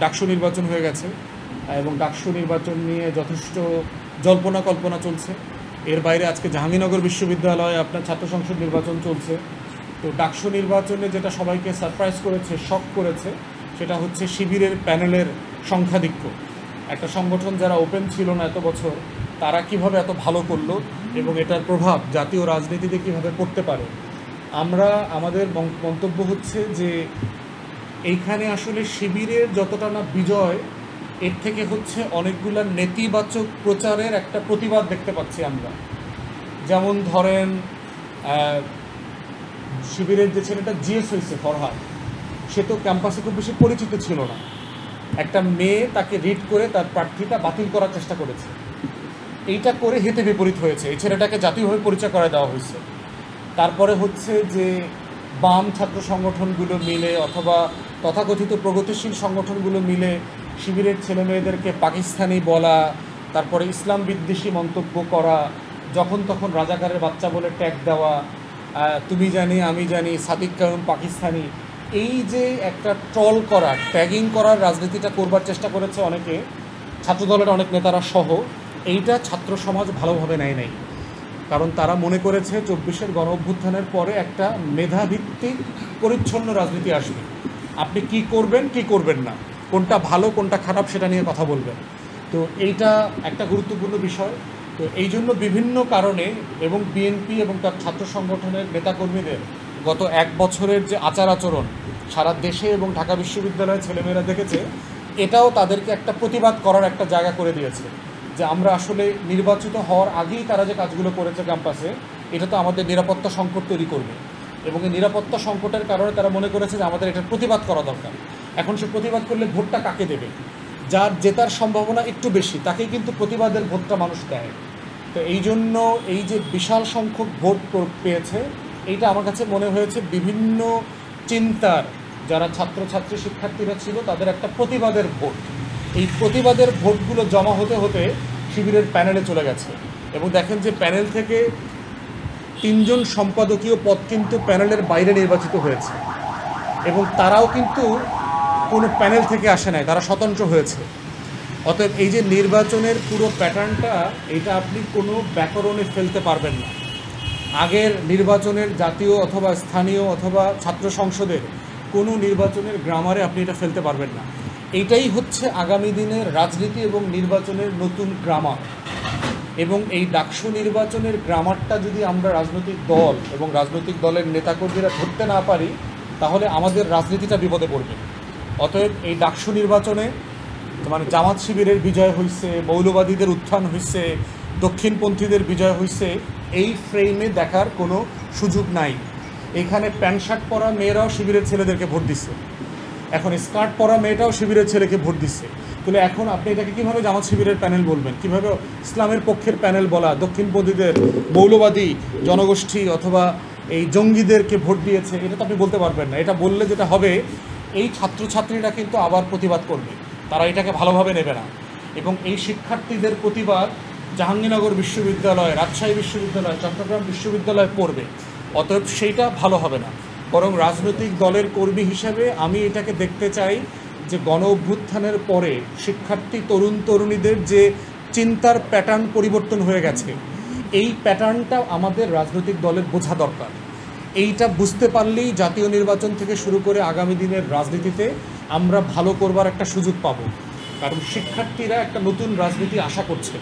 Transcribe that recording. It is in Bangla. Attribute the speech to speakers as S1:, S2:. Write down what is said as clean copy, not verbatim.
S1: ডাকসু নির্বাচন হয়ে গেছে এবং ডাকসু নির্বাচন নিয়ে যথেষ্ট জল্পনা কল্পনা চলছে। এর বাইরে আজকে জাহাঙ্গীরনগর বিশ্ববিদ্যালয়ে আপনার ছাত্র সংসদ নির্বাচন চলছে। তো ডাকসু নির্বাচনে যেটা সবাইকে সারপ্রাইজ করেছে, শক করেছে, সেটা হচ্ছে শিবিরের প্যানেলের সংখ্যাধিক্য। একটা সংগঠন যারা ওপেন ছিল না এত বছর, তারা কিভাবে এত ভালো করলো এবং এটার প্রভাব জাতীয় রাজনীতিতে কিভাবে পড়তে পারে। আমাদের মন্তব্য হচ্ছে যে এইখানে আসলে শিবিরের যতটা না বিজয়, এর থেকে হচ্ছে অনেকগুলো নেতিবাচক প্রচারের একটা প্রতিবাদ দেখতে পাচ্ছি আমরা। যেমন ধরেন শিবিরের যে ছেলেটা জিএস হয়েছে ফরহাদ, সে তো ক্যাম্পাসে খুব বেশি পরিচিত ছিল না। একটা মেয়ে তাকে রিড করে তার প্রার্থীতা বাতিল করার চেষ্টা করেছে। এইটা করে হিতে বিপরীত হয়েছে, এই ছেলেটাকে জাতীয়ভাবে পরিচয় করে দেওয়া হয়েছে। তারপরে হচ্ছে যে বাম ছাত্র সংগঠনগুলো মিলে অথবা তথাকথিত প্রগতিশীল সংগঠনগুলো মিলে শিবিরের ছেলেমেয়েদেরকে পাকিস্তানি বলা, তারপরে ইসলাম বিদ্বেষী মন্তব্য করা, যখন তখন রাজাকারের বাচ্চা বলে ট্যাগ দেওয়া, তুমি জানি আমি জানি, সাদিক কায়ুম পাকিস্তানি, এই যে একটা ট্রল করার, ট্যাগিং করার রাজনীতিটা করবার চেষ্টা করেছে অনেকে, ছাত্রদলের অনেক নেতারা সহ। এইটা ছাত্র সমাজ ভালোভাবে নেয় নাই, কারণ তারা মনে করেছে 24-এর গণ অভ্যুত্থানের পরে একটা মেধাভিত্তিক পরিচ্ছন্ন রাজনীতি আসবে। আপনি কি করবেন কি করবেন না, কোনটা ভালো কোনটা খারাপ সেটা নিয়ে কথা বলবেন। তো এইটা একটা গুরুত্বপূর্ণ বিষয়। তো এই জন্য বিভিন্ন কারণে এবং বিএনপি এবং তার ছাত্র সংগঠনের নেতাকর্মীদের গত 1 বছরের যে আচার আচরণ সারা দেশে এবং ঢাকা বিশ্ববিদ্যালয়ের ছেলেমেয়েরা দেখেছে, এটাও তাদেরকে একটা প্রতিবাদ করার একটা জায়গা করে দিয়েছে যে আমরা আসলে নির্বাচিত হওয়ার আগেই তারা যে কাজগুলো করেছে ক্যাম্পাসে, এটা তো আমাদের নিরাপত্তা সংকট তৈরি করবে। এবং এই নিরাপত্তা সংকটের কারণে তারা মনে করেছে যে আমাদের এটার প্রতিবাদ করা দরকার। এখন সে প্রতিবাদ করলে ভোটটা কাকে দেবে? যার জেতার সম্ভাবনা একটু বেশি তাকেই কিন্তু প্রতিবাদের ভোটটা মানুষ দেয়। তো এই জন্য এই যে বিশাল সংখ্যক ভোট পেয়েছে, এইটা আমার কাছে মনে হয়েছে বিভিন্ন চিন্তার যারা ছাত্রছাত্রী শিক্ষার্থীরা ছিল তাদের একটা প্রতিবাদের ভোট। এই প্রতিবাদের ভোটগুলো জমা হতে হতে শিবিরের প্যানেলে চলে গেছে। এবং দেখেন যে প্যানেল থেকে 3 জন সম্পাদকীয় পদ কিন্তু প্যানেলের বাইরে নির্বাচিত হয়েছে এবং তারাও কিন্তু কোনো প্যানেল থেকে আসে নাই, তারা স্বতন্ত্র হয়েছে। অতএব এই যে নির্বাচনের পুরো প্যাটার্নটা, এটা আপনি কোনো ব্যাকরণে ফেলতে পারবেন না। আগের নির্বাচনের জাতীয় অথবা স্থানীয় অথবা ছাত্র সংসদের কোনো নির্বাচনের গ্রামারে আপনি এটা ফেলতে পারবেন না। এইটাই হচ্ছে আগামী দিনের রাজনীতি এবং নির্বাচনের নতুন গ্রামার। এবং এই ডাকসু নির্বাচনের গ্রামারটা যদি আমরা রাজনৈতিক দল এবং রাজনৈতিক দলের নেতাকর্মীরা ধরতে না পারি, তাহলে আমাদের রাজনীতিটা বিপদে পড়বে। অতএব এই ডাকসু নির্বাচনে মানে জামাত শিবিরের বিজয় হয়েছে, মৌলবাদীদের উত্থান হয়েছে, দক্ষিণপন্থীদের বিজয় হয়েছে, এই ফ্রেমে দেখার কোনো সুযোগ নাই। এখানে প্যান্ট শার্ট পরা মেয়েরাও শিবিরের ছেলেদেরকে ভোট দিচ্ছে, এখন স্কার্ট পরা মেয়েটাও শিবিরের ছেলেকে ভোট দিচ্ছে। তাহলে এখন আপনি এটাকে কীভাবে জামাত শিবিরের প্যানেল বলবেন? কীভাবে ইসলামের পক্ষের প্যানেল বলা, দক্ষিণপন্থীদের মৌলবাদী জনগোষ্ঠী অথবা এই জঙ্গিদেরকে ভোট দিয়েছে, এটা তো আপনি বলতে পারবেন না। এটা বললে যেটা হবে, এই ছাত্রছাত্রীরা কিন্তু আবার প্রতিবাদ করবে, তারা এটাকে ভালোভাবে নেবে না। এবং এই শিক্ষার্থীদের প্রতিবাদ জাহাঙ্গীরনগর বিশ্ববিদ্যালয়, রাজশাহী বিশ্ববিদ্যালয়, চট্টগ্রাম বিশ্ববিদ্যালয় পড়বে। অতএব সেইটা ভালো হবে না। বরং রাজনৈতিক দলের কর্মী হিসেবে আমি এটাকে দেখতে চাই যে গণ অভ্যুত্থানের পরে শিক্ষার্থী তরুণ তরুণীদের যে চিন্তার প্যাটার্ন পরিবর্তন হয়ে গেছে, এই প্যাটার্নটা আমাদের রাজনৈতিক দলের বোঝা দরকার। এইটা বুঝতে পারলেই জাতীয় নির্বাচন থেকে শুরু করে আগামী দিনের রাজনীতিতে আমরা ভালো করবার একটা সুযোগ পাব। কারণ শিক্ষার্থীরা একটা নতুন রাজনীতি আশা করছে।